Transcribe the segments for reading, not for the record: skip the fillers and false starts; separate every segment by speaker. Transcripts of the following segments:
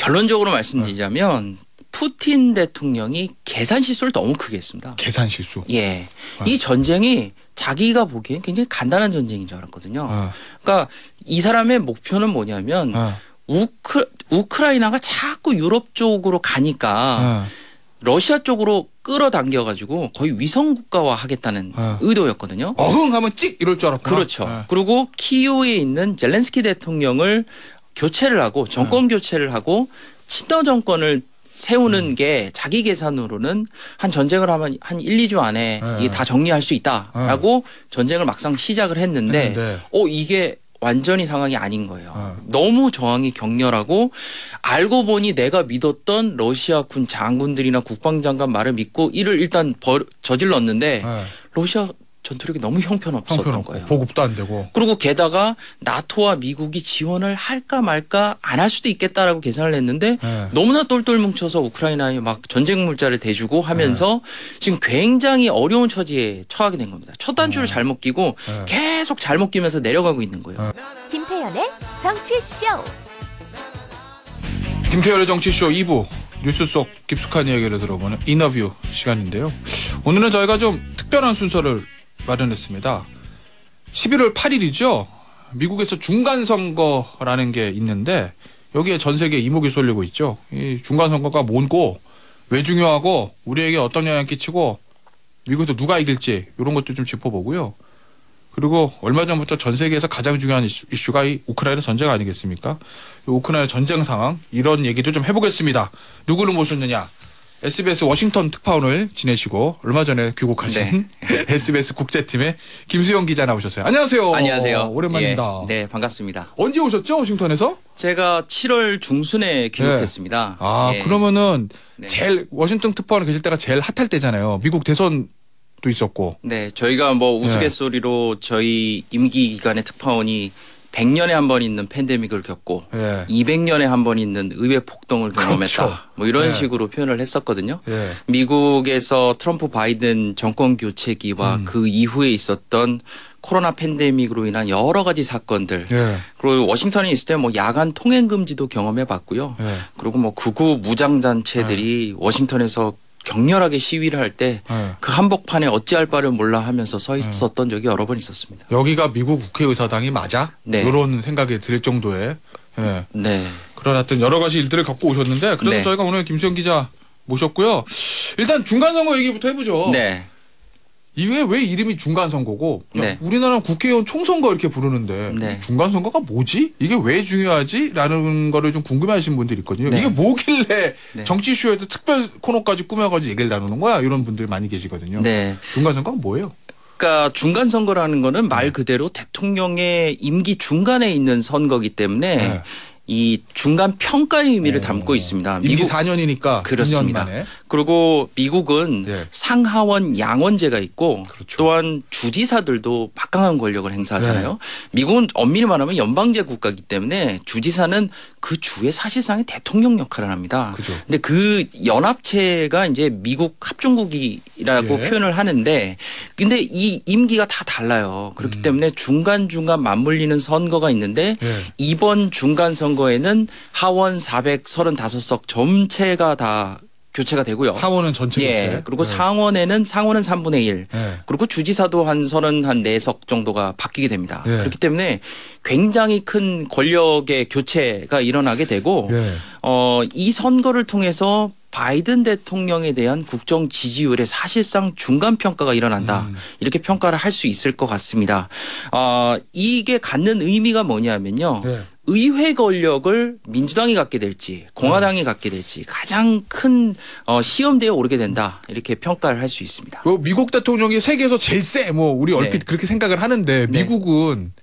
Speaker 1: 결론적으로 말씀드리자면 푸틴 대통령이 계산 실수를 너무 크게 했습니다.
Speaker 2: 계산 실수.
Speaker 1: 예, 이 전쟁이 자기가 보기엔 굉장히 간단한 전쟁인 줄 알았거든요. 그러니까 이 사람의 목표는 뭐냐면 우크라이나가 자꾸 유럽 쪽으로 가니까 러시아 쪽으로 끌어당겨가지고 거의 위성 국가화 하겠다는 의도였거든요.
Speaker 2: 어흥하면 찍 이럴 줄 알았구나.
Speaker 1: 그렇죠. 그리고 키이우에 있는 젤렌스키 대통령을 교체를 하고 정권 교체를 하고 친러 정권을 세우는 게 자기 계산으로는 한 전쟁을 하면 한 1, 2주 안에 이게 다 정리할 수 있다라고 전쟁을 막상 시작을 했는데 이게 완전히 상황이 아닌 거예요. 너무 저항이 격렬하고 알고 보니 내가 믿었던 러시아 군 장군들이나 국방장관 말을 믿고 이를 일단 저질렀는데 러시아 전투력이 너무 형편없었던 거예요.
Speaker 2: 보급도 안 되고.
Speaker 1: 그리고 게다가 나토와 미국이 지원을 할까 말까 안 할 수도 있겠다라고 계산을 했는데 너무나 똘똘 뭉쳐서 우크라이나에 막 전쟁 물자를 대주고 하면서 지금 굉장히 어려운 처지에 처하게 된 겁니다. 첫 단추를 잘못 끼고 계속 잘못 끼면서 내려가고 있는 거예요.
Speaker 3: 김태현의 정치쇼.
Speaker 2: 김태현의 정치쇼 2부 뉴스 속 깊숙한 이야기를 들어보는 인터뷰 시간인데요. 오늘은 저희가 좀 특별한 순서를 마련했습니다. 11월 8일이죠. 미국에서 중간선거라는 게 있는데 여기에 전 세계 이목이 쏠리고 있죠. 이 중간선거가 뭔고 왜 중요하고 우리에게 어떤 영향 끼치고 미국에서 누가 이길지 이런 것도 좀 짚어보고요. 그리고 얼마 전부터 전 세계에서 가장 중요한 이슈가 이 우크라이나 전쟁 아니겠습니까? 이 우크라이나 전쟁 상황 이런 얘기도 좀 해보겠습니다. 누구를 모셨느냐? SBS 워싱턴 특파원을 지내시고 얼마 전에 귀국하신 SBS 국제팀의 김수영 기자 나오셨어요. 안녕하세요.
Speaker 1: 안녕하세요.
Speaker 2: 오랜만입니다.
Speaker 1: 예, 네, 반갑습니다.
Speaker 2: 언제 오셨죠? 워싱턴에서?
Speaker 1: 제가 7월 중순에 귀국했습니다.
Speaker 2: 그러면은 제일 워싱턴 특파원 계실 때가 제일 핫할 때잖아요. 미국 대선도 있었고.
Speaker 1: 네, 저희가 뭐 우스갯소리로 저희 임기 기간의 특파원이 100년에 한 번 있는 팬데믹을 겪고 200년에 한 번 있는 의회 폭동을 경험했다. 뭐 이런 식으로 표현을 했었거든요. 미국에서 트럼프 바이든 정권 교체기와 그 이후에 있었던 코로나 팬데믹으로 인한 여러 가지 사건들 그리고 워싱턴에 있을 때 뭐 야간 통행 금지도 경험해 봤고요. 그리고 뭐 극우 무장 단체들이 워싱턴에서 격렬하게 시위를 할 때 그 한복판에 어찌할 바를 몰라 하면서 서 있었던 적이 여러 번 있었습니다.
Speaker 2: 여기가 미국 국회의사당이 맞아? 이런 생각이 들 정도의 그런 하여튼 여러 가지 일들을 겪고 오셨는데 그래서 저희가 오늘 김수영 기자 모셨고요. 일단 중간선거 얘기부터 해보죠. 이게 왜 이름이 중간선거고 우리나라는 국회의원 총선거 이렇게 부르는데 중간선거가 뭐지? 이게 왜 중요하지? 라는 거를 좀 궁금해하시는 분들이 있거든요. 이게 뭐길래 정치쇼에도 특별 코너까지 꾸며가지고 얘기를 나누는 거야? 이런 분들 많이 계시거든요. 중간선거가 뭐예요?
Speaker 1: 그러니까 중간선거라는 거는 말 그대로 대통령의 임기 중간에 있는 선거기 때문에 이 중간 평가의 의미를 담고 있습니다.
Speaker 2: 임기 4년이니까
Speaker 1: 그렇습니다.
Speaker 2: 2년 만에.
Speaker 1: 그리고 미국은 상하원 양원제가 있고 또한 주지사들도 막강한 권력을 행사하잖아요. 미국은 엄밀히 말하면 연방제 국가이기 때문에 주지사는 그 주의 사실상의 대통령 역할을 합니다. 근데 그 연합체가 이제 미국 합중국이라고 표현을 하는데 근데 이 임기가 다 달라요. 그렇기 때문에 중간중간 맞물리는 선거가 있는데 이번 중간선거에는 하원 435석 전체가 다 교체가 되고요.
Speaker 2: 하원은 전체 교체.
Speaker 1: 그리고 상원은 3분의 1. 그리고 주지사도 한 34석 정도가 바뀌게 됩니다. 그렇기 때문에 굉장히 큰 권력의 교체가 일어나게 되고 이 선거를 통해서 바이든 대통령에 대한 국정 지지율의 사실상 중간 평가가 일어난다. 이렇게 평가를 할 수 있을 것 같습니다. 이게 갖는 의미가 뭐냐면요. 의회 권력을 민주당이 갖게 될지 공화당이 갖게 될지 가장 큰 시험대에 오르게 된다. 이렇게 평가를 할 수 있습니다.
Speaker 2: 미국 대통령이 세계에서 제일 세. 뭐 우리 얼핏 그렇게 생각을 하는데 미국은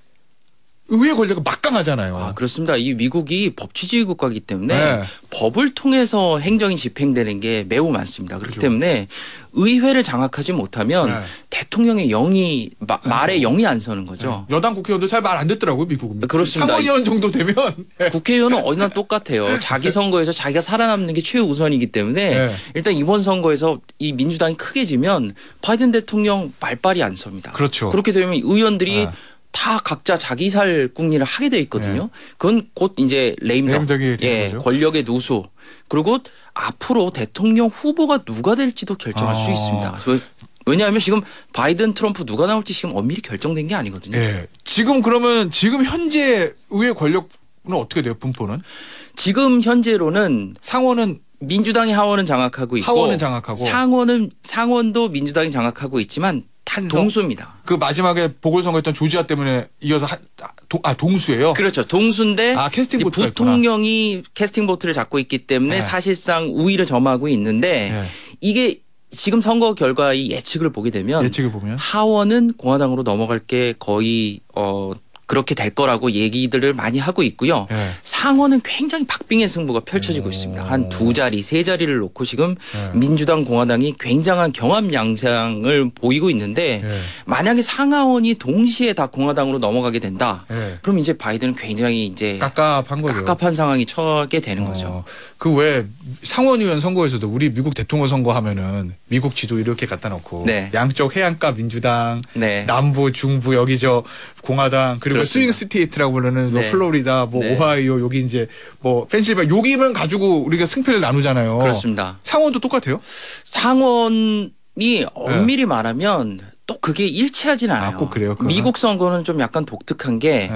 Speaker 2: 의회 권력이 막강하잖아요.
Speaker 1: 그렇습니다. 이 미국이 법치주의 국가이기 때문에 법을 통해서 행정이 집행되는 게 매우 많습니다. 그렇기 때문에 의회를 장악하지 못하면 대통령의 영이 말에 영이 안 서는 거죠.
Speaker 2: 여당 국회의원도 잘 말 안 듣더라고요, 미국은.
Speaker 1: 그렇습니다.
Speaker 2: 상원의원 정도 되면
Speaker 1: 국회의원은 어디나 똑같아요. 자기 선거에서 자기가 살아남는 게 최우선이기 때문에 일단 이번 선거에서 이 민주당이 크게 지면 바이든 대통령 말빨이 안 섭니다. 그렇게 되면 의원들이 다 각자 자기 살 궁리를 하게 돼 있거든요. 그건 곧 이제 레임덕이 권력의 누수. 그리고 앞으로 대통령 후보가 누가 될지도 결정할 수 있습니다. 왜냐하면 지금 바이든, 트럼프 누가 나올지 지금 엄밀히 결정된 게 아니거든요.
Speaker 2: 예. 지금 그러면 지금 현재 의회 권력은 어떻게 돼요? 분포는?
Speaker 1: 지금 현재로는
Speaker 2: 상원은
Speaker 1: 민주당이 하원은 장악하고 있고
Speaker 2: 하원은 장악하고
Speaker 1: 상원도 민주당이 장악하고 있지만 다 동수입니다.
Speaker 2: 그 마지막에 보궐선거했던 조지아 때문에 이어서 동수예요?
Speaker 1: 그렇죠. 동수인데
Speaker 2: 캐스팅 보트가
Speaker 1: 부통령이 있구나. 캐스팅 보트를 잡고 있기 때문에
Speaker 2: 네.
Speaker 1: 사실상 우위를 점하고 있는데
Speaker 2: 네.
Speaker 1: 이게 지금 선거 결과의 예측을 보게 되면 하원은 공화당으로 넘어갈 게 거의 그렇게 될 거라고 얘기들을 많이 하고 있고요.
Speaker 2: 네.
Speaker 1: 상원은 굉장히 박빙의 승부가 펼쳐지고 있습니다. 한 2자리, 3자리를 놓고 지금 민주당, 공화당이 굉장한 경합 양상을 보이고 있는데 만약에 상하원이 동시에 다 공화당으로 넘어가게 된다. 그럼 이제 바이든은 굉장히 이제
Speaker 2: 깝깝한 거죠.
Speaker 1: 깝깝한 상황이 처하게 되는 거죠.
Speaker 2: 그 왜 상원의원 선거에서도 우리 미국 대통령 선거하면은 미국 지도 이렇게 갖다 놓고 양쪽 해안가 민주당, 남부, 중부 여기 저 공화당 그리고 스윙 스테이트라고 부르는 뭐 플로리다, 뭐 오하이오 여기 이제 뭐 펜실베니아 여기만 가지고 우리가 승패를 나누잖아요.
Speaker 1: 그렇습니다.
Speaker 2: 상원도 똑같아요?
Speaker 1: 상원이 엄밀히 말하면 또 그게 일치하진 않아요.
Speaker 2: 꼭 그래요?
Speaker 1: 미국 선거는 좀 약간 독특한 게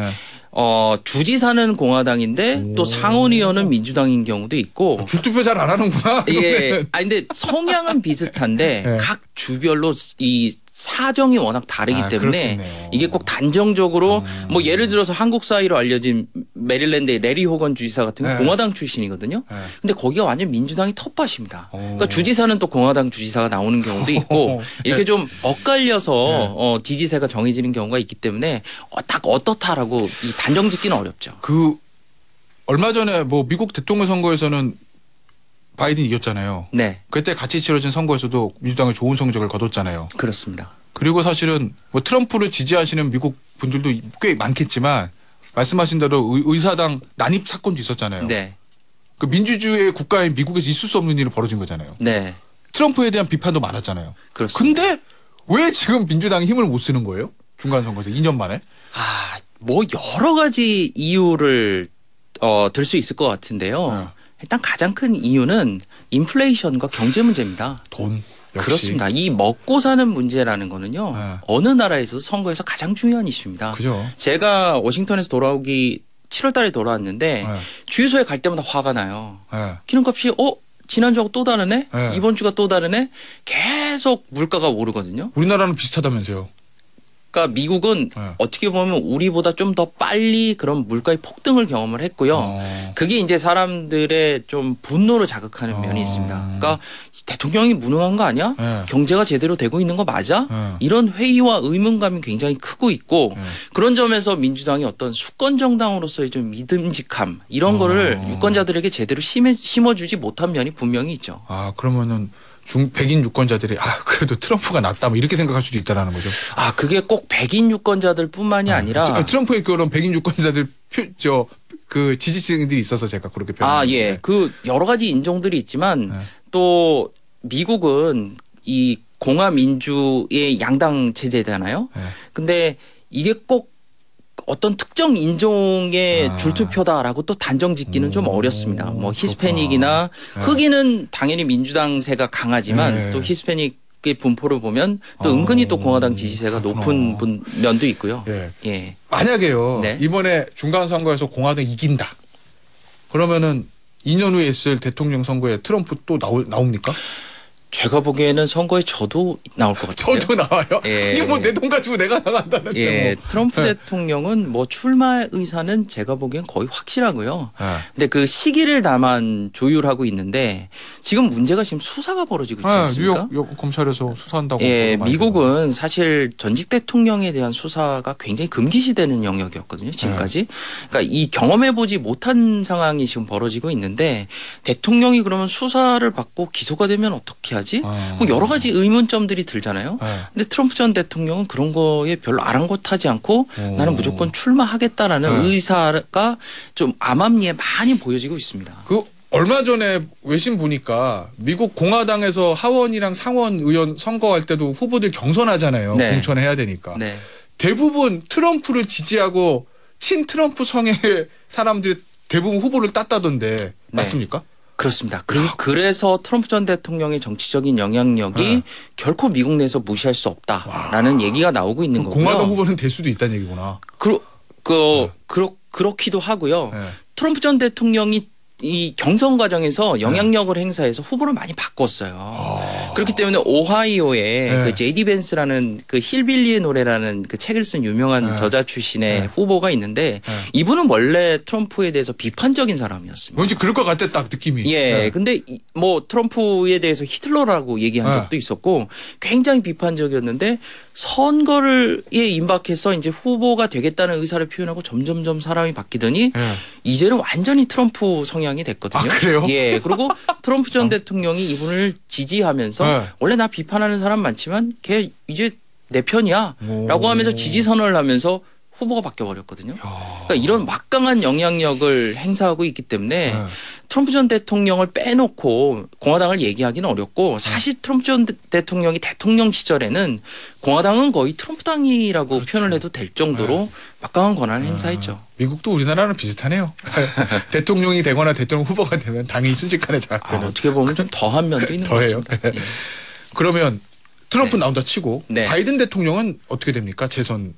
Speaker 1: 주지사는 공화당인데 또 상원의원은 민주당인 경우도 있고.
Speaker 2: 줄투표 잘 안 하는구나.
Speaker 1: 예. 근데 성향은 비슷한데 각 주별로 이 사정이 워낙 다르기 때문에
Speaker 2: 그렇겠네요.
Speaker 1: 이게 꼭 단정적으로 뭐 예를 들어서 한국 사이로 알려진 메릴랜드의 레리 호건 주지사 같은 경우 공화당 출신이거든요. 근데 거기가 완전 민주당이 텃밭입니다. 그러니까 주지사는 또 공화당 주지사가 나오는 경우도 있고 이렇게 좀 엇갈려서 지지세가 정해지는 경우가 있기 때문에 딱 어떻다라고 이 단정 짓기는 어렵죠.
Speaker 2: 그 얼마 전에 뭐 미국 대통령 선거에서는 바이든이 이겼잖아요.
Speaker 1: 네.
Speaker 2: 그때 같이 치러진 선거에서도 민주당이 좋은 성적을 거뒀잖아요.
Speaker 1: 그렇습니다.
Speaker 2: 그리고 사실은 뭐 트럼프를 지지하시는 미국 분들도 꽤 많겠지만 말씀하신 대로 의사당 난입 사건도 있었잖아요.
Speaker 1: 네.
Speaker 2: 그 민주주의 국가인 미국에서 있을 수 없는 일이 벌어진 거잖아요.
Speaker 1: 네.
Speaker 2: 트럼프에 대한 비판도 많았잖아요.
Speaker 1: 그렇습니다.
Speaker 2: 근데 왜 지금 민주당이 힘을 못 쓰는 거예요? 중간 선거에서 2년 만에?
Speaker 1: 뭐 여러 가지 이유를 들 수 있을 것 같은데요. 일단 가장 큰 이유는 인플레이션과 경제 문제입니다.
Speaker 2: 돈. 역시.
Speaker 1: 그렇습니다. 이 먹고 사는 문제라는 거는요. 어느 나라에서도 선거에서 가장 중요한 이슈입니다.
Speaker 2: 그죠.
Speaker 1: 제가 워싱턴에서 돌아오기 7월 달에 돌아왔는데 주유소에 갈 때마다 화가 나요. 기름값이 지난주하고 또 다르네? 이번 주가 또 다르네? 계속 물가가 오르거든요.
Speaker 2: 우리나라는 비슷하다면서요.
Speaker 1: 그러니까 미국은 어떻게 보면 우리보다 좀 더 빨리 그런 물가의 폭등을 경험을 했고요. 그게 이제 사람들의 좀 분노를 자극하는 면이 있습니다. 그러니까 대통령이 무능한 거 아니야? 경제가 제대로 되고 있는 거 맞아? 이런 회의와 의문감이 굉장히 크고 있고 그런 점에서 민주당이 어떤 수권 정당으로서의 좀 믿음직함 이런 거를 유권자들에게 제대로 심어주지 못한 면이 분명히 있죠.
Speaker 2: 그러면은 백인 유권자들이 그래도 트럼프가 낫다 뭐 이렇게 생각할 수도 있다라는 거죠.
Speaker 1: 그게 꼭 백인 유권자들뿐만이 아니라
Speaker 2: 트럼프의 그런 백인 유권자들 그 지지층들이 있어서 제가 그렇게
Speaker 1: 예. 그 여러 가지 인종들이 있지만 또 미국은 이 공화 민주의 양당 체제잖아요. 근데 이게 꼭 어떤 특정 인종의 줄투표다라고 또 단정 짓기는 좀 어렵습니다. 뭐 히스패닉이나 흑인은 당연히 민주당세가 강하지만 또 히스패닉의 분포를 보면 또 은근히 또 공화당 지지세가 높은 면도 있고요. 예.
Speaker 2: 만약에요. 이번에 중간 선거에서 공화당 이긴다. 그러면은 2년 후에 있을 대통령 선거에 트럼프 또 나옵니까?
Speaker 1: 제가 보기에는 선거에 저도 나올 것 같아요.
Speaker 2: 저도 나와요? 이게 뭐 내 돈 가지고 내가 나간다는데.
Speaker 1: 트럼프 대통령은 뭐 출마 의사는 제가 보기엔 거의 확실하고요. 근데 그 시기를 다만 조율하고 있는데 지금 문제가 지금 수사가 벌어지고 있지 않습니까?
Speaker 2: 뉴욕 검찰에서 수사한다고.
Speaker 1: 미국은 사실 전직 대통령에 대한 수사가 굉장히 금기시되는 영역이었거든요. 지금까지. 그러니까 이 경험해보지 못한 상황이 지금 벌어지고 있는데 대통령이 그러면 수사를 받고 기소가 되면 어떻게 하지? 뭐 여러 가지 의문점들이 들잖아요. 근데 트럼프 전 대통령은 그런 거에 별로 아랑곳하지 않고 나는 무조건 출마하겠다라는 의사가 좀 암암리에 많이 보여지고 있습니다.
Speaker 2: 얼마 전에 외신 보니까 미국 공화당에서 하원이랑 상원 의원 선거할 때도 후보들 경선하잖아요. 공천해야 되니까. 대부분 트럼프를 지지하고 친 트럼프 성향의 사람들이 대부분 후보를 땄다던데 맞습니까?
Speaker 1: 그렇습니다. 그래서 트럼프 전 대통령의 정치적인 영향력이 결코 미국 내에서 무시할 수 없다라는 얘기가 나오고 있는 거고요.
Speaker 2: 공화당 후보는 될 수도 있다는 얘기구나.
Speaker 1: 그렇기도 하고요. 트럼프 전 대통령이 이 경선 과정에서 영향력을 행사해서 후보를 많이 바꿨어요. 그렇기 때문에 오하이오에 그 제이디 벤스라는 그 힐빌리의 노래라는 그 책을 쓴 유명한 저자 출신의 후보가 있는데 이분은 원래 트럼프에 대해서 비판적인 사람이었습니다.
Speaker 2: 왠지 그럴 것 같아 딱 느낌이.
Speaker 1: 예. 근데 뭐 트럼프에 대해서 히틀러라고 얘기한 적도 있었고 굉장히 비판적이었는데 선거를 임박해서 이제 후보가 되겠다는 의사를 표현하고 점점점 사람이 바뀌더니 이제는 완전히 트럼프 성향이 됐거든요.
Speaker 2: 아, 그래요?
Speaker 1: 예. 그리고 트럼프 전 대통령이 이분을 지지하면서 원래 나 비판하는 사람 많지만 걔 이제 내 편이야 라고 하면서 지지 선언을 하면서 후보가 바뀌어버렸거든요. 그러니까 이런 막강한 영향력을 행사하고 있기 때문에 트럼프 전 대통령을 빼놓고 공화당을 얘기하기는 어렵고 사실 트럼프 전 대통령이 대통령 시절에는 공화당은 거의 트럼프당이라고 표현을 해도 될 정도로 막강한 권한을 행사했죠.
Speaker 2: 미국도 우리나라랑 비슷하네요. 대통령이 되거나 대통령 후보가 되면 당이 순식간에 장악되는.
Speaker 1: 어떻게 보면 좀 더한 면도 있는 것 같습니다. 예.
Speaker 2: 그러면 트럼프 나온다 치고 바이든 대통령은 어떻게 됩니까? 재선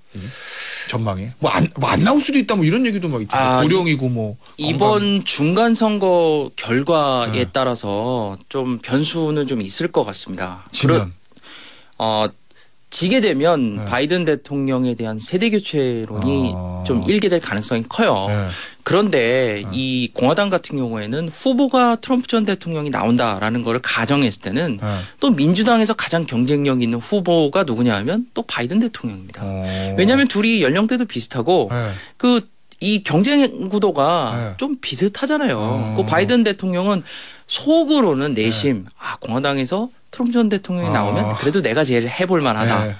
Speaker 2: 전망이 뭐 안 나올 수도 있다 뭐 이런 얘기도 막 있잖아요. 고령이고 뭐
Speaker 1: 이번 중간 선거 결과에 따라서 좀 변수는 좀 있을 것 같습니다.
Speaker 2: 지면
Speaker 1: 지게 되면 바이든 대통령에 대한 세대 교체론이 좀 일게 될 가능성이 커요. 그런데 이 공화당 같은 경우에는 후보가 트럼프 전 대통령이 나온다라는 걸 가정했을 때는 또 민주당에서 가장 경쟁력 있는 후보가 누구냐 하면 또 바이든 대통령입니다. 왜냐하면 둘이 연령대도 비슷하고 이 경쟁 구도가 좀 비슷하잖아요. 그 바이든 대통령은 속으로는 내심 공화당에서 트럼프 전 대통령이 나오면 그래도 내가 제일 해볼 만하다.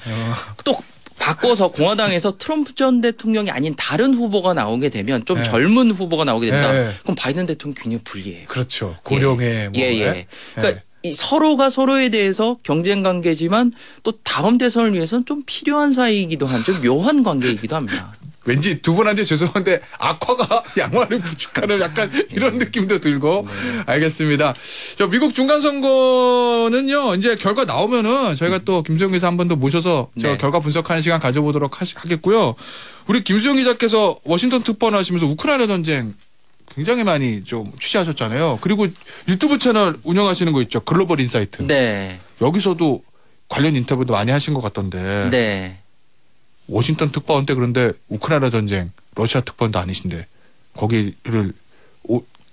Speaker 1: 또 바꿔서 공화당에서 트럼프 전 대통령이 아닌 다른 후보가 나오게 되면 좀 젊은 후보가 나오게 된다. 그럼 바이든 대통령 굉장히 불리해요.
Speaker 2: 그렇죠. 고령의
Speaker 1: 그러니까 이 서로가 서로에 대해서 경쟁 관계지만 또 다음 대선을 위해서는 좀 필요한 사이이기도 한 좀 묘한 관계이기도 합니다.
Speaker 2: 왠지 두 분한테 죄송한데 악화가 양화를 부축하는 약간 이런 느낌도 들고. 알겠습니다. 저 미국 중간 선거는요 이제 결과 나오면은 저희가 또 김수영 기자 한 번 더 모셔서 저 결과 분석하는 시간 가져보도록 하겠고요. 우리 김수영 기자께서 워싱턴 특파원 하시면서 우크라이나 전쟁 굉장히 많이 좀 취재하셨잖아요. 그리고 유튜브 채널 운영하시는 거 있죠. 글로벌 인사이트.
Speaker 1: 네.
Speaker 2: 여기서도 관련 인터뷰도 많이 하신 것 같던데.
Speaker 1: 네.
Speaker 2: 워싱턴 특파원 때 그런데 우크라이나 전쟁 러시아 특파원도 아니신데 거기를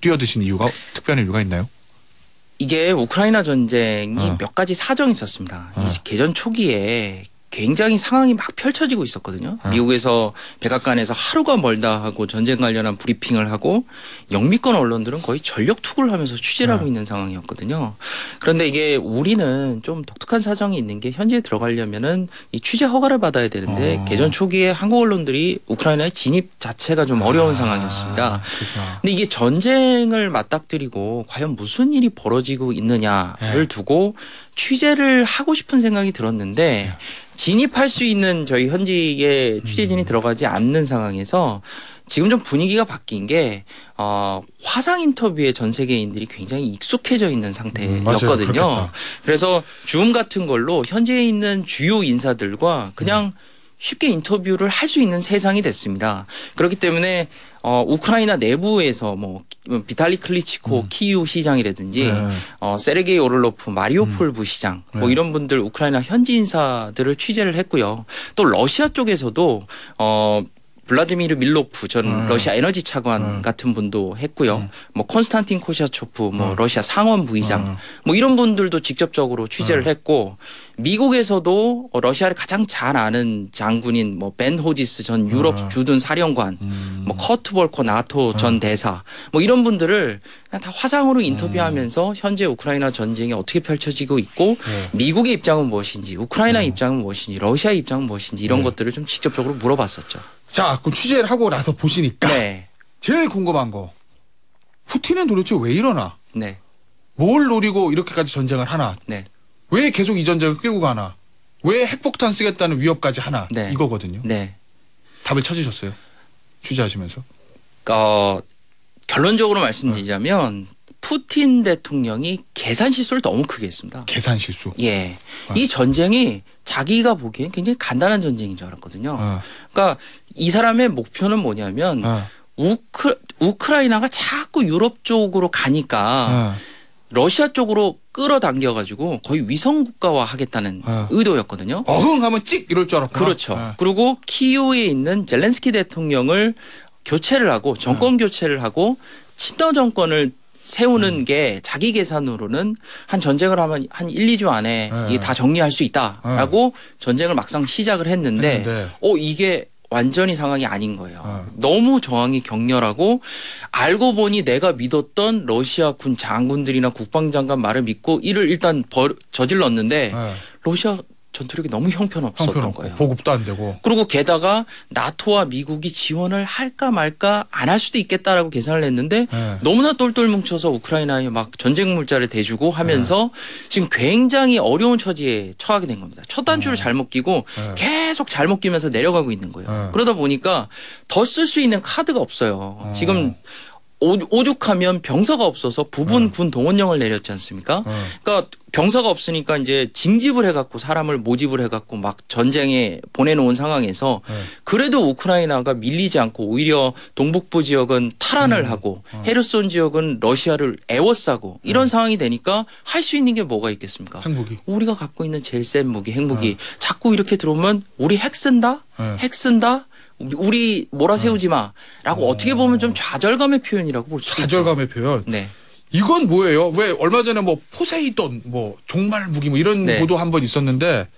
Speaker 2: 뛰어드신 이유가 특별한 이유가 있나요?
Speaker 1: 이게 우크라이나 전쟁이 몇 가지 사정이 있었습니다. 이 개전 초기에 굉장히 상황이 막 펼쳐지고 있었거든요. 미국에서 백악관에서 하루가 멀다 하고 전쟁 관련한 브리핑을 하고 영미권 언론들은 거의 전력 투구를 하면서 취재를 하고 있는 상황이었거든요. 그런데 이게 우리는 좀 독특한 사정이 있는 게 현지에 들어가려면은 이 취재 허가를 받아야 되는데 개전 초기에 한국 언론들이 우크라이나에 진입 자체가 좀 어려운 상황이었습니다. 근데 이게 전쟁을 맞닥뜨리고 과연 무슨 일이 벌어지고 있느냐를 두고 취재를 하고 싶은 생각이 들었는데 진입할 수 있는 저희 현지에 취재진이 들어가지 않는 상황에서 지금 좀 분위기가 바뀐 게 화상 인터뷰에 전 세계인들이 굉장히 익숙해져 있는 상태였거든요. 그래서 줌 같은 걸로 현지에 있는 주요 인사들과 그냥 쉽게 인터뷰를 할 수 있는 세상이 됐습니다. 그렇기 때문에 우크라이나 내부에서 뭐 비탈리 클리치코 키이우 시장이라든지 세르게이 오를로프 마리오폴 부시장 뭐 이런 분들 우크라이나 현지 인사들을 취재를 했고요. 또 러시아 쪽에서도 블라디미르 밀로프 전 러시아 에너지 차관 같은 분도 했고요. 뭐 콘스탄틴 코샤초프 뭐 러시아 상원 부의장 뭐 이런 분들도 직접적으로 취재를 했고 미국에서도 러시아를 가장 잘 아는 장군인 뭐 벤 호지스 전 유럽 주둔 사령관 뭐 커트 볼커 나토 전 대사 뭐 이런 분들을 그냥 다 화상으로 인터뷰하면서 현재 우크라이나 전쟁이 어떻게 펼쳐지고 있고 미국의 입장은 무엇인지 우크라이나 입장은 무엇인지 러시아의 입장은 무엇인지 이런 것들을 좀 직접적으로 물어봤었죠.
Speaker 2: 자, 그럼 취재를 하고 나서 보시니까 제일 궁금한 거 푸틴은 도대체 왜 이러나? 뭘 노리고 이렇게까지 전쟁을 하나? 왜 계속 이 전쟁을 끌고 가나? 왜 핵폭탄 쓰겠다는 위협까지 하나
Speaker 1: 네.
Speaker 2: 이거거든요.
Speaker 1: 네.
Speaker 2: 답을 찾으셨어요? 취재하시면서?
Speaker 1: 결론적으로 말씀드리자면 푸틴 대통령이 계산 실수를 너무 크게 했습니다.
Speaker 2: 계산 실수.
Speaker 1: 예. 이 전쟁이 자기가 보기엔 굉장히 간단한 전쟁인 줄 알았거든요. 그러니까 이 사람의 목표는 뭐냐면 우크라이나가 자꾸 유럽 쪽으로 가니까 러시아 쪽으로 끌어당겨 가지고 거의 위성 국가화 하겠다는 의도였거든요.
Speaker 2: 어흥하면 찍 이럴 줄 알았구나.
Speaker 1: 그렇죠. 그리고 키이우에 있는 젤렌스키 대통령을 교체를 하고 정권 교체를 하고 친러 정권을 세우는 게 자기 계산으로는 한 전쟁을 하면 한 1, 2주 안에 이게 다 정리할 수 있다라고 전쟁을 막상 시작을 했는데 이게 완전히 상황이 아닌 거예요. 너무 저항이 격렬하고 알고 보니 내가 믿었던 러시아 군 장군들이나 국방장관 말을 믿고 이를 일단 저질렀는데 러시아 전투력이 너무 형편없었던 거예요.
Speaker 2: 보급도 안 되고.
Speaker 1: 그리고 게다가 나토와 미국이 지원을 할까 말까 안 할 수도 있겠다라고 계산을 했는데 너무나 똘똘 뭉쳐서 우크라이나에 막 전쟁 물자를 대주고 하면서 지금 굉장히 어려운 처지에 처하게 된 겁니다. 첫 단추를 잘못 끼고 계속 잘못 끼면서 내려가고 있는 거예요. 그러다 보니까 더 쓸 수 있는 카드가 없어요. 지금 오죽하면 병사가 없어서 부분 군 동원령을 내렸지 않습니까? 그러니까 병사가 없으니까 이제 징집을 해갖고 사람을 모집을 해갖고 막 전쟁에 보내놓은 상황에서 그래도 우크라이나가 밀리지 않고 오히려 동북부 지역은 탈환을 하고 헤르손 지역은 러시아를 애워싸고 이런 상황이 되니까 할 수 있는 게 뭐가 있겠습니까?
Speaker 2: 핵무기.
Speaker 1: 우리가 갖고 있는 제일 센 무기 핵무기 자꾸 이렇게 들어오면 우리 핵 쓴다? 핵 쓴다? 우리 몰아세우지 마라고 어떻게 보면 좀 좌절감의 표현이라고 볼 수 있죠.
Speaker 2: 좌절감의 표현.
Speaker 1: 네.
Speaker 2: 이건 뭐예요? 왜 얼마 전에 뭐 포세이돈 뭐 종말 무기 뭐 이런 보도 한번 있었는데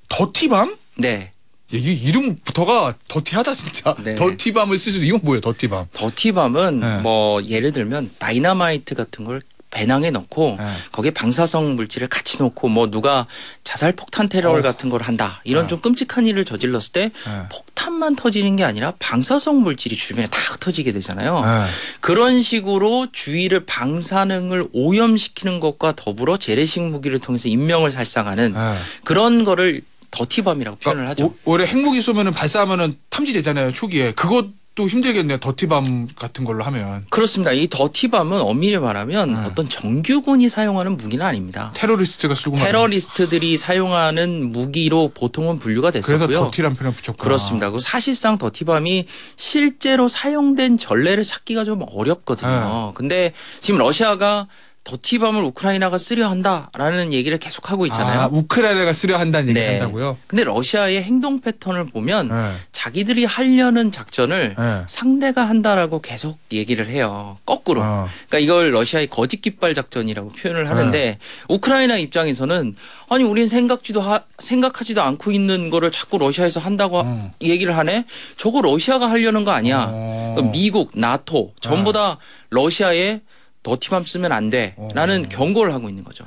Speaker 2: 더티밤?
Speaker 1: 네.
Speaker 2: 이 이름부터가 더티하다 진짜.
Speaker 1: 네.
Speaker 2: 더티밤을 쓸 수 있는 이건 뭐예요? 더티밤.
Speaker 1: 더티밤은 뭐 예를 들면 다이너마이트 같은 걸 배낭에 넣고 거기에 방사성 물질을 같이 넣고 뭐 누가 자살 폭탄 테러 같은 걸 한다 이런 좀 끔찍한 일을 저질렀을 때 폭탄만 터지는 게 아니라 방사성 물질이 주변에 다 흩어지게 되잖아요. 그런 식으로 주위를 방사능을 오염시키는 것과 더불어 재래식 무기를 통해서 인명을 살상하는 그런 거를 더티밤이라고 표현을 하죠.
Speaker 2: 올해 핵무기 쏘면은 발사하면은 탐지되잖아요. 초기에 그것도 힘들겠네요. 더티밤 같은 걸로 하면.
Speaker 1: 그렇습니다. 이 더티밤은 엄밀히 말하면 어떤 정규군이 사용하는 무기는 아닙니다.
Speaker 2: 테러리스트가 쓰고
Speaker 1: 테러리스트들이 사용하는 무기로 보통은 분류가 됐었고요.
Speaker 2: 그래서 더티란 표현을 붙였구나.
Speaker 1: 그렇습니다. 그리고 사실상 더티밤이 실제로 사용된 전례를 찾기가 좀 어렵거든요. 근데 지금 러시아가 더티밤을 우크라이나가 쓰려 한다라는 얘기를 계속하고 있잖아요.
Speaker 2: 우크라이나가 쓰려 한다는 얘기를 한다고요?
Speaker 1: 근데 러시아의 행동 패턴을 보면 자기들이 하려는 작전을 상대가 한다라고 계속 얘기를 해요. 거꾸로. 그러니까 이걸 러시아의 거짓 깃발 작전이라고 표현을 하는데 우크라이나 입장에서는 아니 우린 생각하지도 않고 있는 거를 자꾸 러시아에서 한다고 얘기를 하네. 저거 러시아가 하려는 거 아니야. 그러니까 미국, 나토 전부 다 러시아에 더티밤 쓰면 안 돼라는 경고를 하고 있는 거죠.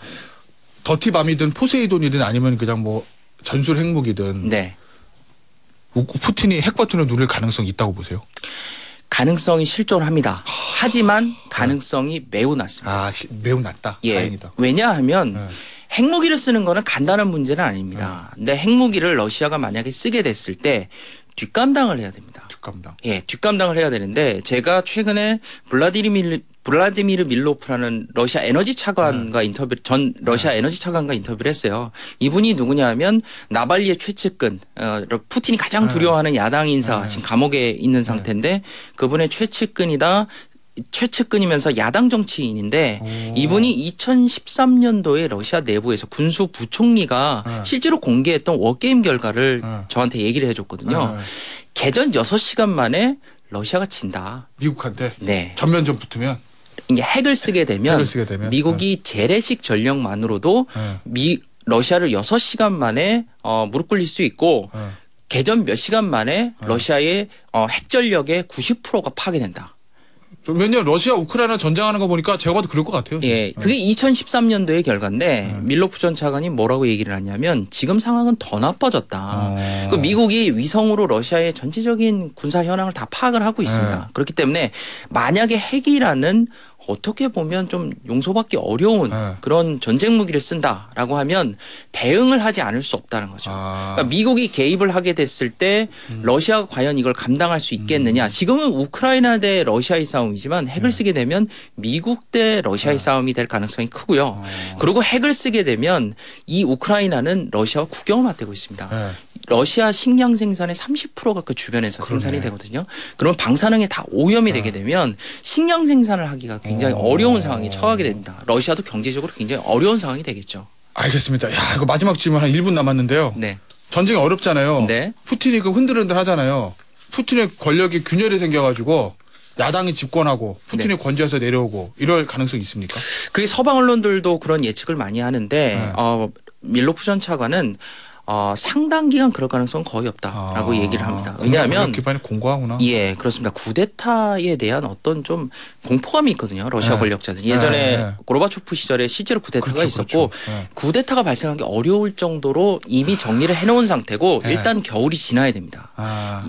Speaker 2: 더티밤이든 포세이돈이든 아니면 그냥 뭐 전술 핵무기든
Speaker 1: 네.
Speaker 2: 푸틴이 핵 버튼을 누를 가능성이 있다고 보세요?
Speaker 1: 가능성이 실존합니다. 하지만 가능성이 매우 낮습니다.
Speaker 2: 매우 낮다.
Speaker 1: 예.
Speaker 2: 다행이다.
Speaker 1: 왜냐하면 핵무기를 쓰는 거는 간단한 문제는 아닙니다. 근데 핵무기를 러시아가 만약에 쓰게 됐을 때 뒷감당을 해야 됩니다.
Speaker 2: 뒷감당.
Speaker 1: 예, 뒷감당을 해야 되는데 제가 최근에 블라디미르 밀로프라는 러시아 에너지 차관과 전 러시아 에너지 차관과 인터뷰를 했어요. 이분이 누구냐면 나발리의 최측근, 푸틴이 가장 두려워하는 야당 인사 지금 감옥에 있는 상태인데 그분의 최측근이면서 야당 정치인인데 이분이 2013년도에 러시아 내부에서 군수 부총리가 실제로 공개했던 워게임 결과를 저한테 얘기를 해줬거든요. 개전 6시간 만에 러시아가 진다.
Speaker 2: 미국한테?
Speaker 1: 네.
Speaker 2: 전면전 붙으면?
Speaker 1: 이게 핵을 쓰게 되면 미국이 재래식 전력만으로도 러시아를 6시간 만에 무릎 꿇릴 수 있고 개전 몇 시간 만에 러시아의 핵 전력의 90%가 파괴된다.
Speaker 2: 왜냐면 러시아 우크라이나 전쟁하는 거 보니까 제가 봐도 그럴 것 같아요.
Speaker 1: 예, 그게 2013년도의 결과인데 밀로프 전 차관이 뭐라고 얘기를 하냐면 지금 상황은 더 나빠졌다. 그 미국이 위성으로 러시아의 전체적인 군사 현황을 다 파악을 하고 있습니다. 그렇기 때문에 만약에 핵이라는 어떻게 보면 좀 용서받기 어려운 그런 전쟁 무기를 쓴다라고 하면 대응을 하지 않을 수 없다는 거죠. 그러니까 미국이 개입을 하게 됐을 때 러시아가 과연 이걸 감당할 수 있겠느냐. 지금은 우크라이나 대 러시아의 싸움이지만 핵을 쓰게 되면 미국 대 러시아의 싸움이 될 가능성이 크고요. 그리고 핵을 쓰게 되면 이 우크라이나는 러시아와 국경을 맞대고 있습니다. 러시아 식량 생산의 30%가 그 주변에서 생산이 되거든요. 그러면 방사능에 다 오염이 되게 되면 식량 생산을 하기가 굉장히 어려운 상황에 처하게 됩니다. 러시아도 경제적으로 굉장히 어려운 상황이 되겠죠.
Speaker 2: 알겠습니다. 야, 이거 마지막 질문 한 1분 남았는데요.
Speaker 1: 네.
Speaker 2: 전쟁이 어렵잖아요.
Speaker 1: 네.
Speaker 2: 푸틴이 그 흔들흔들 하잖아요. 푸틴의 권력이 균열이 생겨가지고 야당이 집권하고 푸틴이 권좌에서 내려오고 이럴 가능성이 있습니까?
Speaker 1: 그게 서방 언론들도 그런 예측을 많이 하는데 밀로프 전 차관은 상당 기간 그럴 가능성은 거의 없다라고 얘기를 합니다. 왜냐하면
Speaker 2: 기반이 공고하구나.
Speaker 1: 예, 그렇습니다. 쿠데타에 대한 어떤 좀 공포감이 있거든요. 러시아 권력자들. 예전에 고르바초프 시절에 실제로 쿠데타가 있었고 쿠데타가 발생하기 어려울 정도로 이미 정리를 해놓은 상태고 일단 겨울이 지나야 됩니다.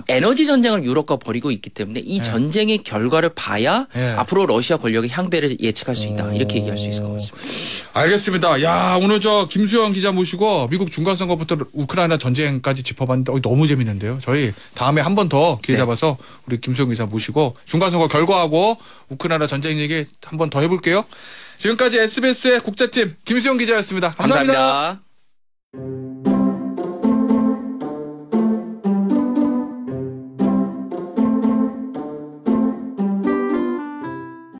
Speaker 1: 에너지 전쟁을 유럽과 벌이고 있기 때문에 이 전쟁의 결과를 봐야 앞으로 러시아 권력의 향배를 예측할 수 있다. 이렇게 얘기할 수 있을 것 같습니다.
Speaker 2: 알겠습니다. 야, 오늘 저 김수영 기자 모시고 미국 중간선거부터 우크라이나 전쟁까지 짚어봤는데 너무 재밌는데요. 저희 다음에 한 번 더 기회 잡아서 우리 김수영 기자 모시고 중간선거 결과하고 우크라이나 전쟁 얘기 한 번 더 해볼게요. 지금까지 SBS의 국제팀 김수영 기자였습니다. 감사합니다.
Speaker 1: 감사합니다.